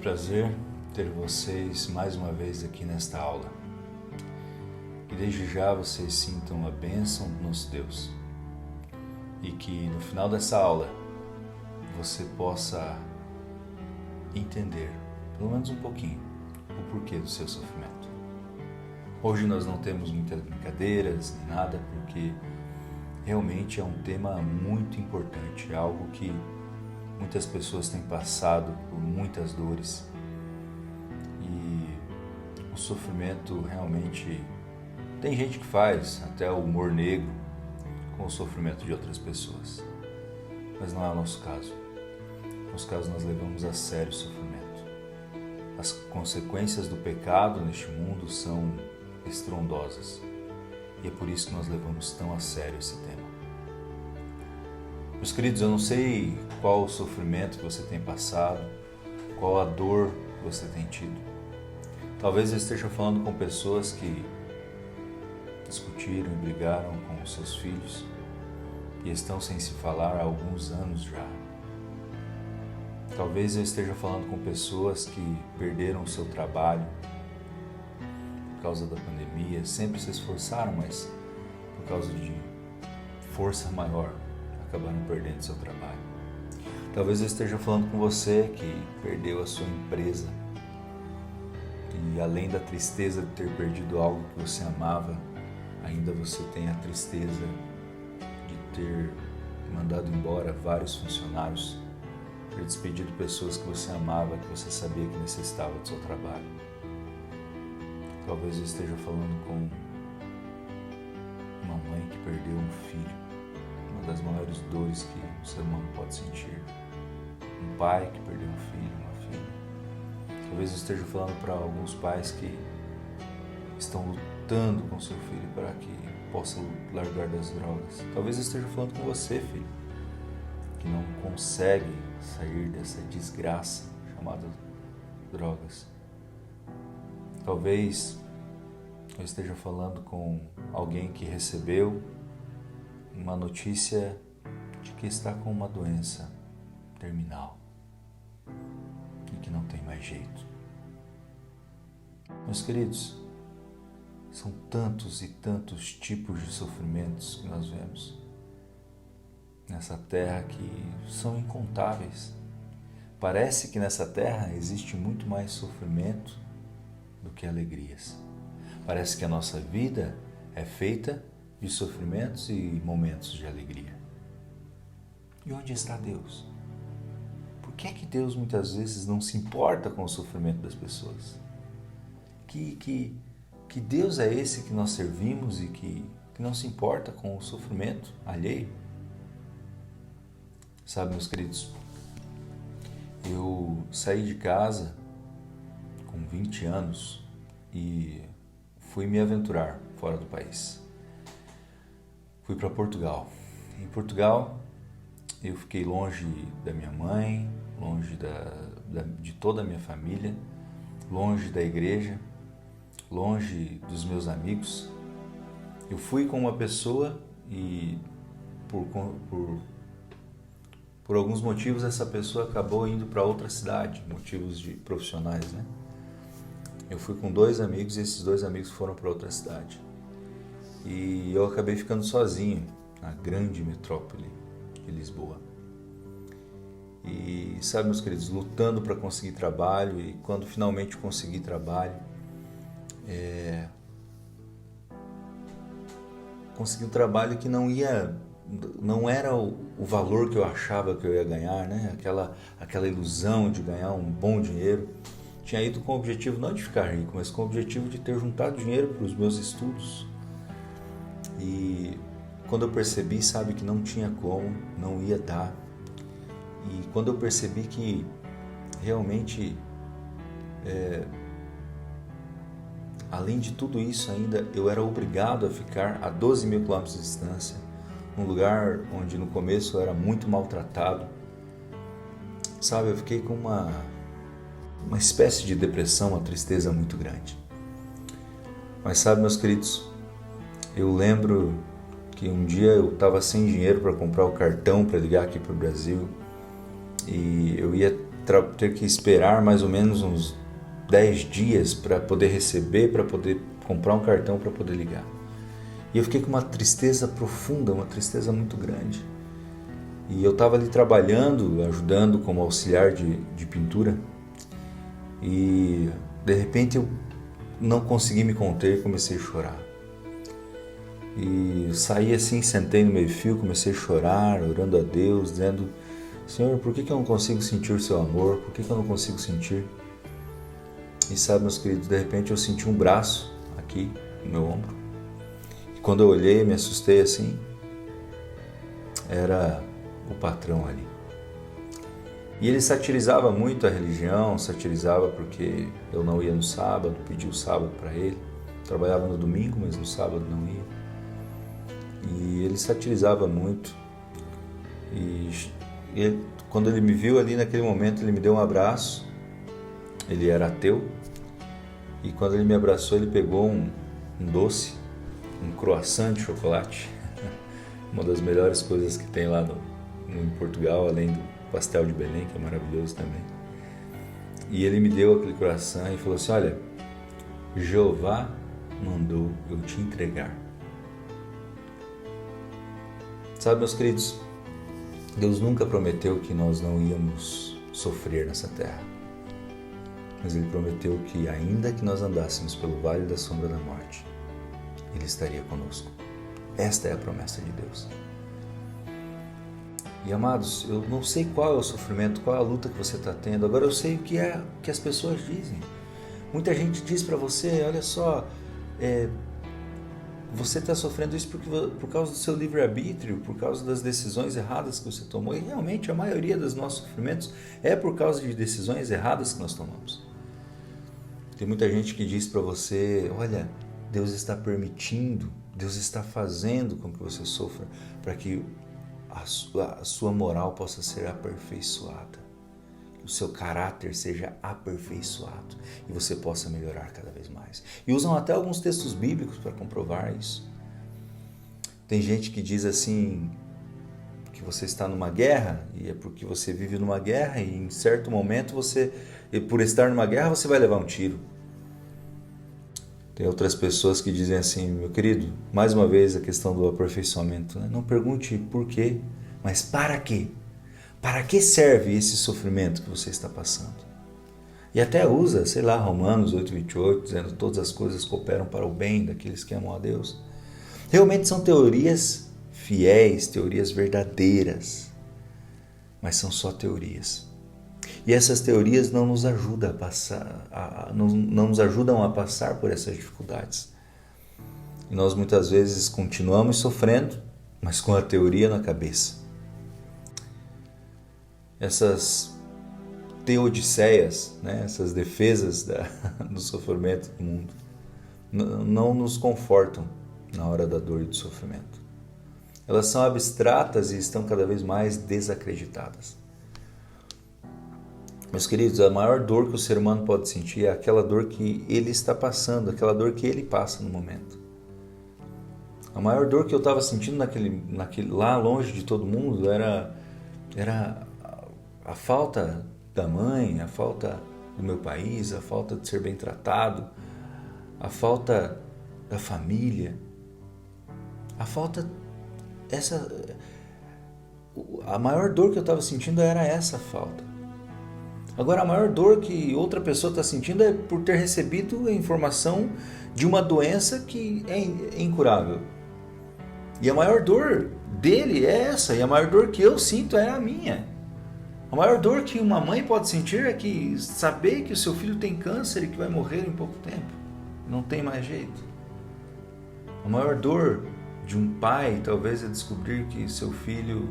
Prazer ter vocês mais uma vez aqui nesta aula. Que desde já vocês sintam a bênção do nosso Deus e que no final dessa aula você possa entender, pelo menos um pouquinho, o porquê do seu sofrimento. Hoje nós não temos muitas brincadeiras nem nada, porque realmente é um tema muito importante, algo que muitas pessoas têm passado por muitas dores e o sofrimento realmente... Tem gente que faz até o humor negro com o sofrimento de outras pessoas, mas não é o nosso caso. No nosso caso, nós levamos a sério o sofrimento. As consequências do pecado neste mundo são estrondosas e é por isso que nós levamos tão a sério esse tema. Meus queridos, eu não sei qual o sofrimento que você tem passado, qual a dor que você tem tido. Talvez eu esteja falando com pessoas que discutiram e brigaram com os seus filhos e estão sem se falar há alguns anos já. Talvez eu esteja falando com pessoas que perderam o seu trabalho por causa da pandemia, sempre se esforçaram, mas por causa de força maior, acabaram perdendo seu trabalho. Talvez eu esteja falando com você que perdeu a sua empresa e além da tristeza de ter perdido algo que você amava, ainda você tem a tristeza de ter mandado embora vários funcionários, ter despedido pessoas que você amava, que você sabia que necessitava do seu trabalho. Talvez eu esteja falando com uma mãe que perdeu um filho, uma das maiores dores que o ser humano pode sentir. Um pai que perdeu um filho, uma filha. Talvez eu esteja falando para alguns pais que estão lutando com seu filho para que possa largar das drogas. Talvez eu esteja falando com você, filho, que não consegue sair dessa desgraça chamada drogas. Talvez eu esteja falando com alguém que recebeu uma notícia de que está com uma doença terminal e que não tem mais jeito. Meus queridos, são tantos e tantos tipos de sofrimentos que nós vemos nessa terra que são incontáveis. Parece que nessa terra existe muito mais sofrimento do que alegrias. Parece que a nossa vida é feita de sofrimentos e momentos de alegria. E onde está Deus? Por que é que Deus muitas vezes não se importa com o sofrimento das pessoas? Que Deus é esse que nós servimos e que não se importa com o sofrimento alheio? Sabe, meus queridos, eu saí de casa com 20 anos e fui me aventurar fora do país. Fui para Portugal. Em Portugal, eu fiquei longe da minha mãe, longe de toda a minha família, longe da igreja, longe dos meus amigos. Eu fui com uma pessoa e por alguns motivos essa pessoa acabou indo para outra cidade, motivos profissionais, né? Eu fui com 2 amigos e esses 2 amigos foram para outra cidade. E eu acabei ficando sozinho na grande metrópole de Lisboa. E sabe, meus queridos, lutando para conseguir trabalho, e quando finalmente consegui trabalho, consegui um trabalho que não era o valor que eu achava que eu ia ganhar, né? Aquela ilusão de ganhar um bom dinheiro. Tinha ido com o objetivo não de ficar rico, mas com o objetivo de ter juntado dinheiro para os meus estudos. E quando eu percebi, sabe, que não tinha como, não ia dar. E quando eu percebi que realmente, além de tudo isso ainda, eu era obrigado a ficar a 12 mil quilômetros de distância, num lugar onde no começo eu era muito maltratado. Sabe, eu fiquei com uma espécie de depressão, uma tristeza muito grande. Mas sabe, meus queridos, eu lembro que um dia eu estava sem dinheiro para comprar o cartão para ligar aqui para o Brasil e eu ia ter que esperar mais ou menos uns 10 dias para poder receber, para poder comprar um cartão para poder ligar. E eu fiquei com uma tristeza profunda, uma tristeza muito grande. E eu estava ali trabalhando, ajudando como auxiliar de pintura e de repente eu não consegui me conter e comecei a chorar. E saí assim, sentei no meio-fio, comecei a chorar, orando a Deus, dizendo: Senhor, por que eu não consigo sentir o seu amor? Por que eu não consigo sentir? E sabe, meus queridos, de repente eu senti um braço aqui no meu ombro. E quando eu olhei, me assustei assim, era o patrão ali. E ele satirizava muito a religião, satirizava porque eu não ia no sábado, pedi o sábado para ele. Trabalhava no domingo, mas no sábado não ia. E ele satirizava muito. E quando ele me viu ali naquele momento, ele me deu um abraço. Ele era ateu. E quando ele me abraçou, ele pegou um doce, um croissant de chocolate. Uma das melhores coisas que tem lá em Portugal, além do pastel de Belém, que é maravilhoso também. E ele me deu aquele croissant e falou assim: olha, Jeová mandou eu te entregar. Sabe, meus queridos, Deus nunca prometeu que nós não íamos sofrer nessa terra. Mas Ele prometeu que ainda que nós andássemos pelo vale da sombra da morte, Ele estaria conosco. Esta é a promessa de Deus. E amados, eu não sei qual é o sofrimento, qual é a luta que você está tendo. Agora eu sei o que é que as pessoas dizem. Muita gente diz para você: olha só, você está sofrendo isso por causa do seu livre-arbítrio, por causa das decisões erradas que você tomou. E realmente a maioria dos nossos sofrimentos é por causa de decisões erradas que nós tomamos. Tem muita gente que diz para você: olha, Deus está permitindo, Deus está fazendo com que você sofra para que a sua moral possa ser aperfeiçoada, que o seu caráter seja aperfeiçoado e você possa melhorar cada vez mais. E usam até alguns textos bíblicos para comprovar isso. Tem gente que diz assim, que você está numa guerra, e é porque você vive numa guerra e em certo momento por estar numa guerra, você vai levar um tiro. Tem outras pessoas que dizem assim: meu querido, mais uma vez a questão do aperfeiçoamento, né? Não pergunte por quê, mas para quê? Para que serve esse sofrimento que você está passando? E até usa, sei lá, Romanos 8:28, dizendo: todas as coisas cooperam para o bem daqueles que amam a Deus. Realmente são teorias fiéis, teorias verdadeiras, mas são só teorias. E essas teorias não nos ajudam a passar, não nos ajudam a passar por essas dificuldades. E nós muitas vezes continuamos sofrendo, mas com a teoria na cabeça. Essas teodiceias, né, essas defesas do sofrimento do mundo, não nos confortam na hora da dor e do sofrimento. Elas são abstratas e estão cada vez mais desacreditadas. Meus queridos, a maior dor que o ser humano pode sentir é aquela dor que ele está passando, aquela dor que ele passa no momento. A maior dor que eu estava sentindo naquele lá longe de todo mundo era a falta da mãe, a falta do meu país, a falta de ser bem tratado, a falta da família, a falta a maior dor que eu estava sentindo era essa falta. Agora, a maior dor que outra pessoa está sentindo é por ter recebido a informação de uma doença que é incurável. E a maior dor dele é essa, e a maior dor que eu sinto é a minha. A maior dor que uma mãe pode sentir é que saber que o seu filho tem câncer e que vai morrer em pouco tempo. Não tem mais jeito. A maior dor de um pai talvez é descobrir que seu filho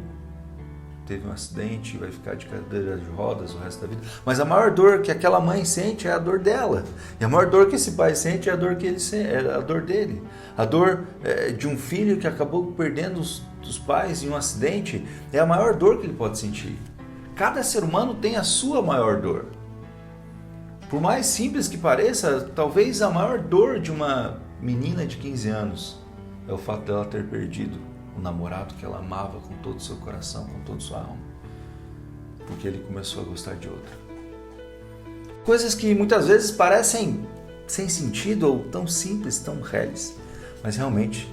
teve um acidente e vai ficar de cadeira de rodas o resto da vida. Mas a maior dor que aquela mãe sente é a dor dela. E a maior dor que esse pai sente é a dor que ele sente, é a dor dele. A dor de um filho que acabou perdendo os pais em um acidente é a maior dor que ele pode sentir. Cada ser humano tem a sua maior dor. Por mais simples que pareça, talvez a maior dor de uma menina de 15 anos é o fato dela ter perdido o namorado que ela amava com todo o seu coração, com toda a sua alma, porque ele começou a gostar de outra. Coisas que muitas vezes parecem sem sentido ou tão simples, tão reais, mas realmente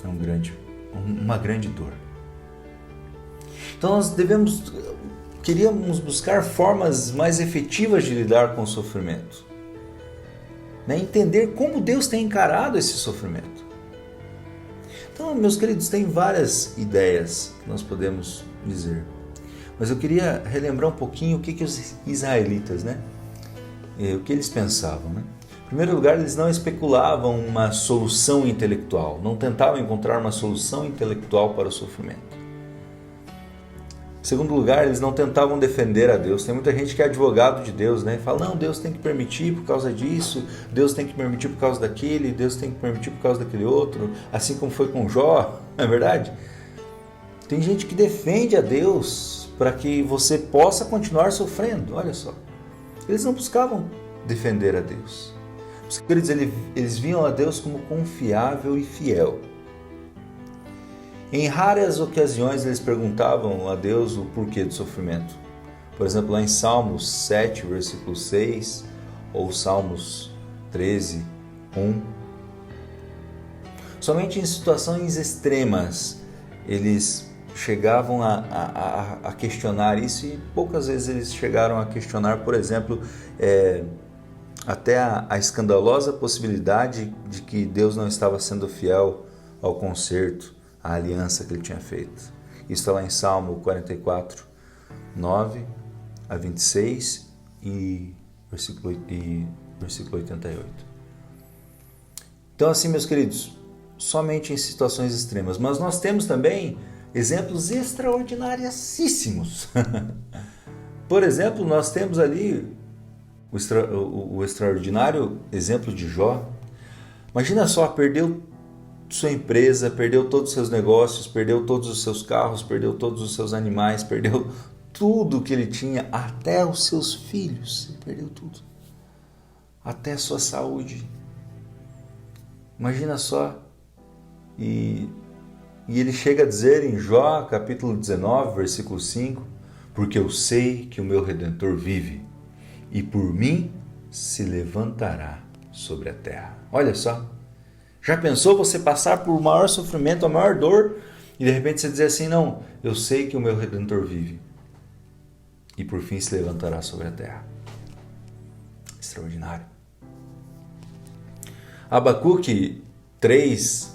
é uma grande dor. Então nós queríamos buscar formas mais efetivas de lidar com o sofrimento, entender como Deus tem encarado esse sofrimento. Então, meus queridos, tem várias ideias que nós podemos dizer. Mas eu queria relembrar um pouquinho o que os israelitas, o que eles pensavam. Em primeiro lugar, eles não especulavam uma solução intelectual, não tentavam encontrar uma solução intelectual para o sofrimento. Em segundo lugar, eles não tentavam defender a Deus. Tem muita gente que é advogado de Deus, e fala, não, Deus tem que permitir por causa disso, Deus tem que permitir por causa daquele, Deus tem que permitir por causa daquele outro, assim como foi com Jó, não é verdade? Tem gente que defende a Deus para que você possa continuar sofrendo, olha só. Eles não buscavam defender a Deus. Os queridos, eles viam a Deus como confiável e fiel. Em raras ocasiões eles perguntavam a Deus o porquê do sofrimento. Por exemplo, lá em Salmos 7, versículo 6, ou Salmos 13, 1. Somente em situações extremas eles chegavam a questionar isso, e poucas vezes eles chegaram a questionar, por exemplo, até a escandalosa possibilidade de que Deus não estava sendo fiel ao concerto, a aliança que ele tinha feito. Isso está lá em Salmo 44, 9 a 26 e versículo 88. Então, assim, meus queridos, somente em situações extremas. Mas nós temos também exemplos extraordinariosíssimos. Por exemplo, nós temos ali o extraordinário exemplo de Jó. Imagina só, perdeu sua empresa, perdeu todos os seus negócios, perdeu todos os seus carros, perdeu todos os seus animais, perdeu tudo que ele tinha, até os seus filhos, ele perdeu tudo, até a sua saúde. Imagina só, e ele chega a dizer em Jó, capítulo 19, versículo 5, porque eu sei que o meu Redentor vive, e por mim se levantará sobre a terra. Olha só, já pensou você passar por o maior sofrimento, a maior dor, e de repente você dizer assim, não, eu sei que o meu Redentor vive, e por fim se levantará sobre a terra. Extraordinário. Abacuque 3,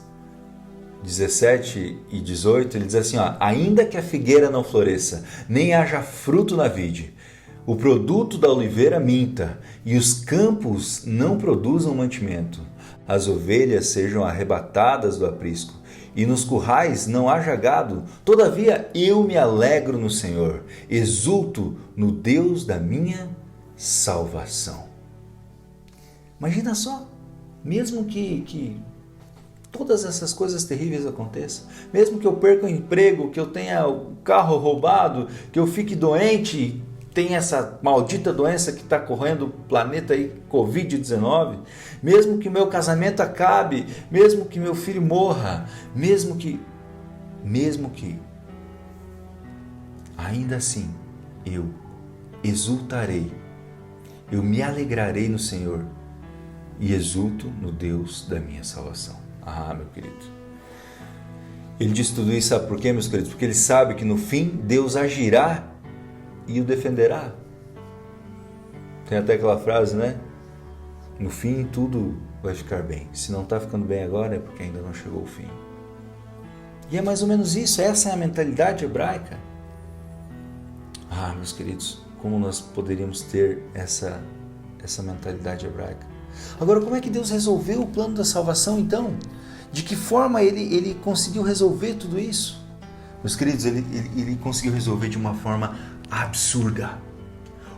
17 e 18, ele diz assim, ainda que a figueira não floresça, nem haja fruto na vide, o produto da oliveira minta, e os campos não produzam mantimento, as ovelhas sejam arrebatadas do aprisco, e nos currais não haja gado, todavia eu me alegro no Senhor, exulto no Deus da minha salvação. Imagina só, mesmo que todas essas coisas terríveis aconteçam, mesmo que eu perca o emprego, que eu tenha o carro roubado, que eu fique doente, tem essa maldita doença que está correndo o planeta aí, Covid-19, mesmo que meu casamento acabe, mesmo que meu filho morra, mesmo que, ainda assim, eu exultarei, eu me alegrarei no Senhor e exulto no Deus da minha salvação. Ah, meu querido. Ele diz tudo isso, sabe por quê, meus queridos? Porque ele sabe que no fim Deus agirá e o defenderá. Tem até aquela frase, né? No fim tudo vai ficar bem. Se não está ficando bem agora é porque ainda não chegou o fim. E é mais ou menos isso, essa é a mentalidade hebraica. Ah, meus queridos, como nós poderíamos ter essa mentalidade hebraica? Agora, como é que Deus resolveu o plano da salvação então? De que forma ele conseguiu resolver tudo isso? Meus queridos, ele conseguiu resolver de uma forma absurda,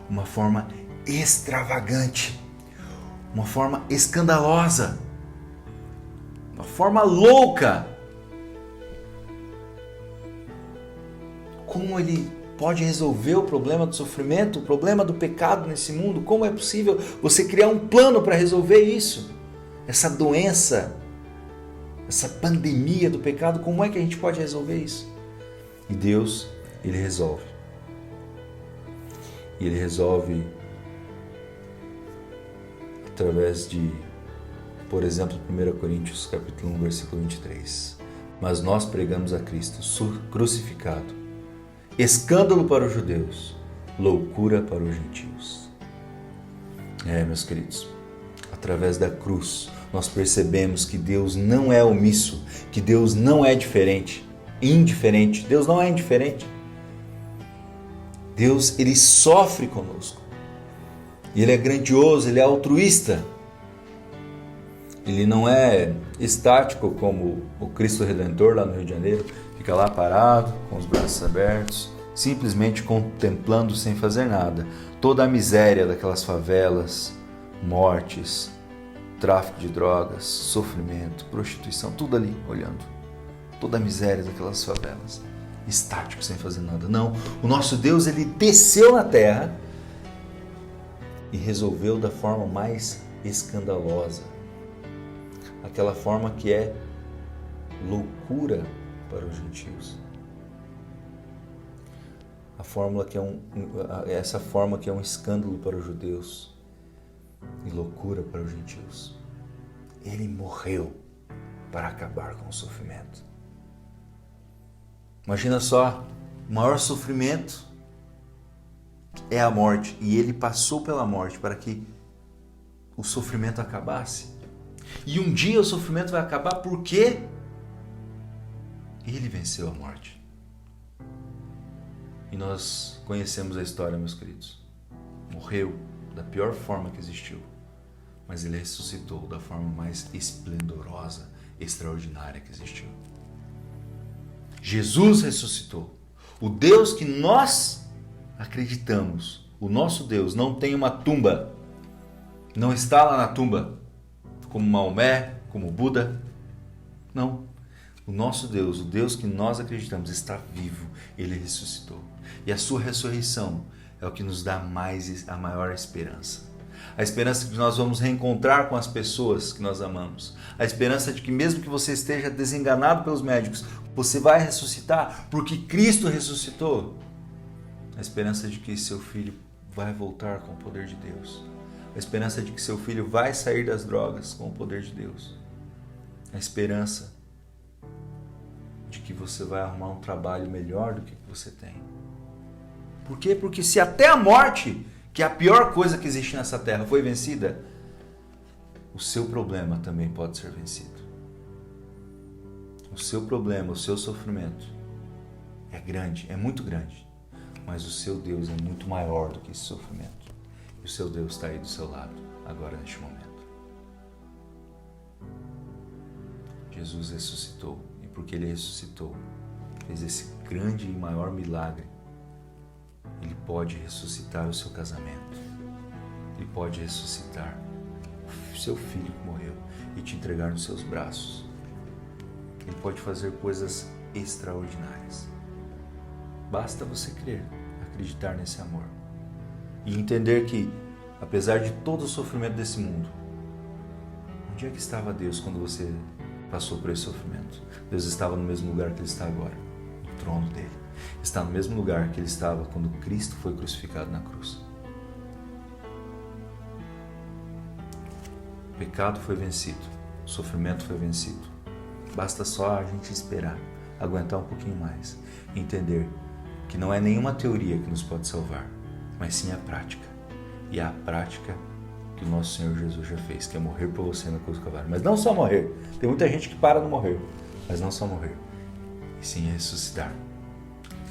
uma forma extravagante, uma forma escandalosa, uma forma louca. Como ele pode resolver o problema do sofrimento, o problema do pecado nesse mundo? Como é possível você criar um plano para resolver isso? Essa doença, essa pandemia do pecado, como é que a gente pode resolver isso? E Deus, ele resolve. E ele resolve através de, por exemplo, 1 Coríntios capítulo 1, versículo 23. Mas nós pregamos a Cristo crucificado, escândalo para os judeus, loucura para os gentios. Meus queridos, através da cruz, nós percebemos que Deus não é omisso, que Deus não é indiferente. Deus não é indiferente. Deus, ele sofre conosco. E ele é grandioso, ele é altruísta. Ele não é estático como o Cristo Redentor lá no Rio de Janeiro, fica lá parado, com os braços abertos, simplesmente contemplando sem fazer nada toda a miséria daquelas favelas, mortes, tráfico de drogas, sofrimento, prostituição, tudo ali olhando. Toda a miséria daquelas favelas, estático, sem fazer nada. Não, o nosso Deus, ele desceu na terra e resolveu da forma mais escandalosa. Aquela forma que é loucura para os gentios. Essa forma que é um escândalo para os judeus e loucura para os gentios. Ele morreu para acabar com o sofrimento. Imagina só, o maior sofrimento é a morte, e ele passou pela morte para que o sofrimento acabasse. E um dia o sofrimento vai acabar porque ele venceu a morte. E nós conhecemos a história, meus queridos. Morreu da pior forma que existiu, mas ele ressuscitou da forma mais esplendorosa, extraordinária que existiu. Jesus ressuscitou. O Deus que nós acreditamos, o nosso Deus, não tem uma tumba, não está lá na tumba, como Maomé, como Buda. Não. O nosso Deus, o Deus que nós acreditamos, está vivo. Ele ressuscitou. E a sua ressurreição é o que nos dá a maior esperança. A esperança de que nós vamos reencontrar com as pessoas que nós amamos. A esperança de que mesmo que você esteja desenganado pelos médicos, você vai ressuscitar porque Cristo ressuscitou. A esperança de que seu filho vai voltar com o poder de Deus. A esperança de que seu filho vai sair das drogas com o poder de Deus. A esperança de que você vai arrumar um trabalho melhor do que você tem. Por quê? Porque se até a morte, que é a pior coisa que existe nessa terra, foi vencida, o seu problema também pode ser vencido. O seu problema, o seu sofrimento é grande, é muito grande, mas o seu Deus é muito maior do que esse sofrimento. E o seu Deus está aí do seu lado, agora neste momento. Jesus ressuscitou, e porque ele ressuscitou, fez esse grande e maior milagre, ele pode ressuscitar o seu casamento, ele pode ressuscitar o seu filho que morreu e te entregar nos seus braços. Ele pode fazer coisas extraordinárias. Basta você crer, acreditar nesse amor. e entender que, apesar de todo o sofrimento desse mundo, onde é que estava Deus quando você passou por esse sofrimento? Deus estava no mesmo lugar que Ele está agora, no trono dele. Está no mesmo lugar que Ele estava quando Cristo foi crucificado na cruz. O pecado foi vencido, o sofrimento foi vencido. Basta só a gente esperar, aguentar um pouquinho mais, entender que não é nenhuma teoria que nos pode salvar, mas sim a prática. E é a prática que o nosso Senhor Jesus já fez, que é morrer por você na cruz do Calvário. Mas não só morrer, tem muita gente que para no morrer, mas não só morrer, e sim ressuscitar.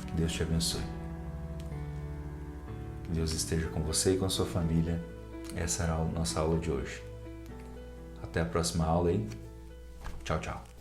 Que Deus te abençoe. Que Deus esteja com você e com a sua família. Essa era a nossa aula de hoje. Até a próxima aula aí. Tchau, tchau.